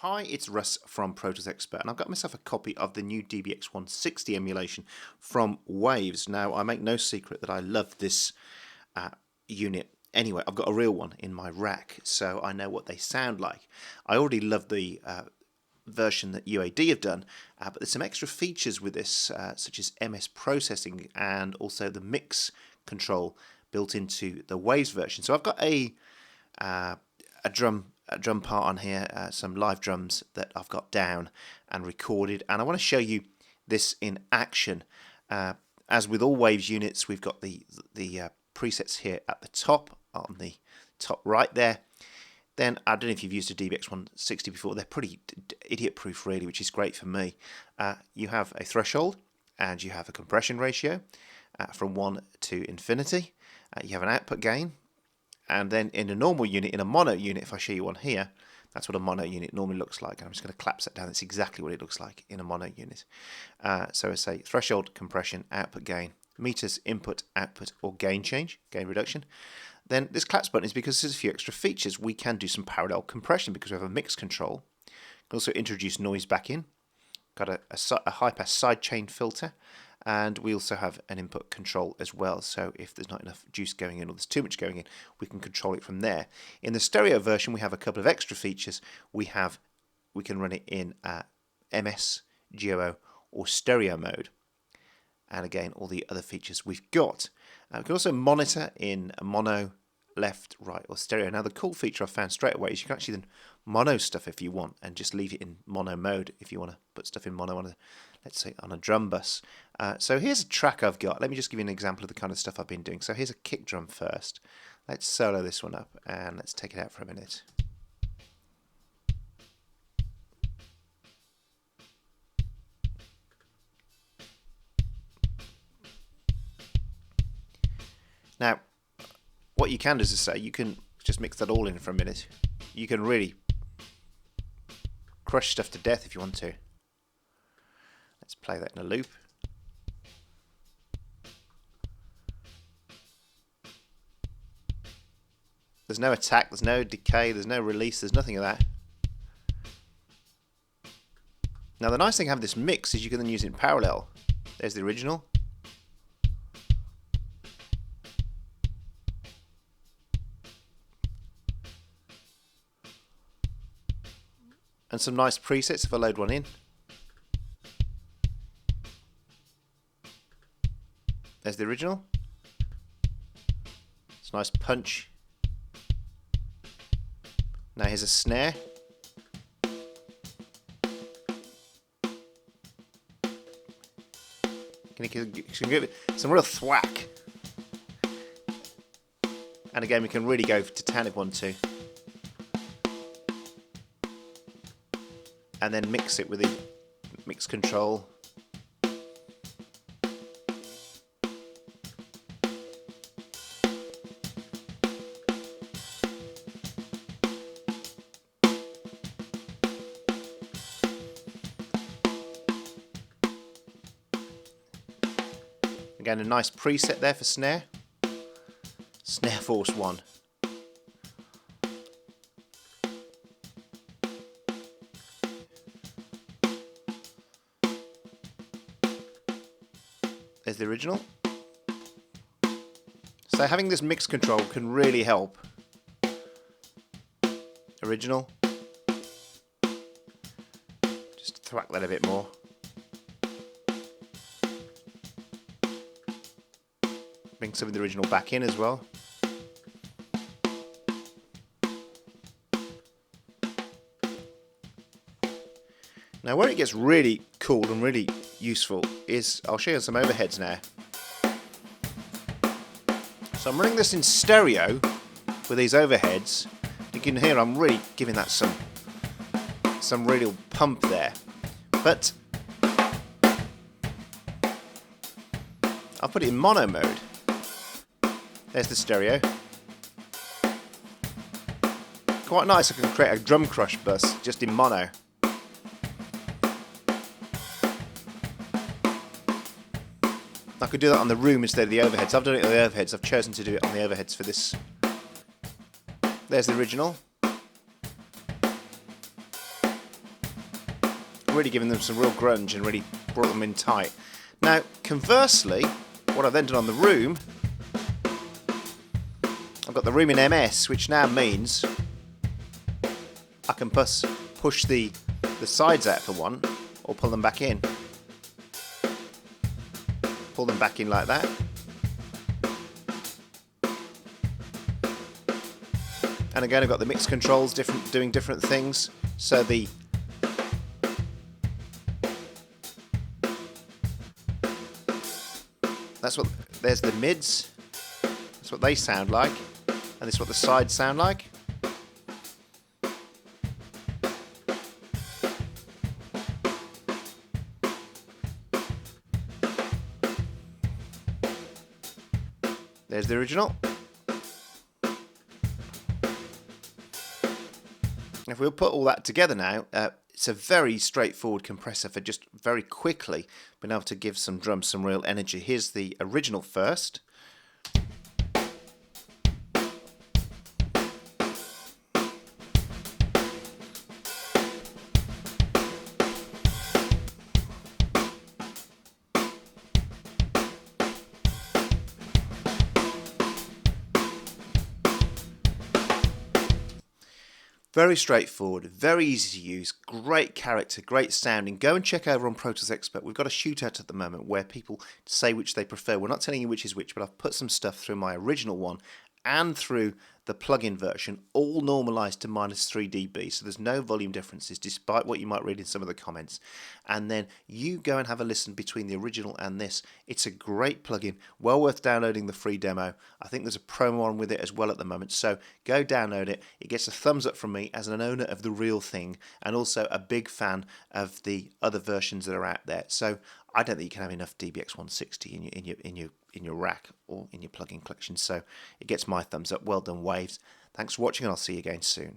Hi, it's Russ from Pro Tools Expert, and I've got myself a copy of the new dbx160 emulation from Waves. Now, I make no secret that I love this unit. Anyway, I've got a real one in my rack, so I know what they sound like. I already love the version that UAD have done, but there's some extra features with this, such as MS processing and also the mix control built into the Waves version. So I've got a drum part on here, some live drums that I've got down and recorded, and I want to show you this in action. As with all Waves units, we've got the presets here at the top, on the top right there. Then, I don't know if you've used a dbx160 before, they're pretty idiot proof really, which is great for me. You have a threshold and you have a compression ratio from 1 to infinity. You have an output gain. And then in a normal unit, in a mono unit, if I show you one here, that's what a mono unit normally looks like. And I'm just going to collapse that down. That's exactly what it looks like in a mono unit. So I say threshold, compression, output gain, meters, input, output, or gain change, gain reduction. Then this collapse button is because there's a few extra features. We can do some parallel compression because we have a mix control. We can also introduce noise back in. Got a high-pass sidechain filter. And we also have an input control as well, so if there's not enough juice going in or there's too much going in, we can control it from there. In the stereo version, we have a couple of extra features. We can run it in MS, GOO, or stereo mode. And again, all the other features we've got. We can also monitor in mono, left, right, or stereo. Now, the cool feature I found straight away is you can actually then mono stuff if you want, and just leave it in mono mode if you want to put stuff in mono on a, let's say, on a drum bus. So here's a track I've got. Let me just give you an example of the kind of stuff I've been doing. So here's a kick drum first. Let's solo this one up and let's take it out for a minute. Now, what you can do is say, you can just mix that all in for a minute. You can really crush stuff to death if you want to. Let's play that in a loop. There's no attack, there's no decay, there's no release, there's nothing of that. Now the nice thing of having this mix is you can then use it in parallel. There's the original. And some nice presets if I load one in. There's the original. It's a nice punch. Now here's a snare. Can give it some real thwack. And again, we can really go to town if we want to. And then mix it with the mix control. Again, a nice preset there for snare. Snare Force 1. There's the original. So having this mix control can really help. Original. Just thwack that a bit more. Bring some of the original back in as well. Now where it gets really cool and really useful is, I'll show you some overheads now. So I'm running this in stereo with these overheads. You can hear I'm really giving that some real pump there. But I'll put it in mono mode. There's the stereo. Quite nice, I can create a drum crush bus just in mono. I could do that on the room instead of the overheads. I've done it on the overheads. I've chosen to do it on the overheads for this. There's the original. really given them some real grunge and really brought them in tight. Now, conversely, what I've then done on the room, I've got the room in MS, which now means I can push the sides out for one, or pull them back in. Pull them back in like that. And again, I've got the mix controls doing different things. So there's the mids. That's what they sound like, and this is what the sides sound like. There's the original. If we'll put all that together now, it's a very straightforward compressor for just very quickly being able to give some drums some real energy. Here's the original first. Very straightforward, very easy to use, great character, great sounding. Go and check over on Pro Tools Expert. We've got a shootout at the moment where people say which they prefer. We're not telling you which is which, but I've put some stuff through my original one and through the plug-in version, all normalized to -3 dB, so there's no volume differences despite what you might read in some of the comments. And then you go and have a listen between the original and this. It's a great plugin, well worth downloading the free demo. I think there's a promo on with it as well at the moment, so go download it. It gets a thumbs up from me as an owner of the real thing, and also a big fan of the other versions that are out there. So I don't think you can have enough dbx160 in your rack or in your plug-in collection. So it gets my thumbs up. Well done, Waves. Thanks for watching, and I'll see you again soon.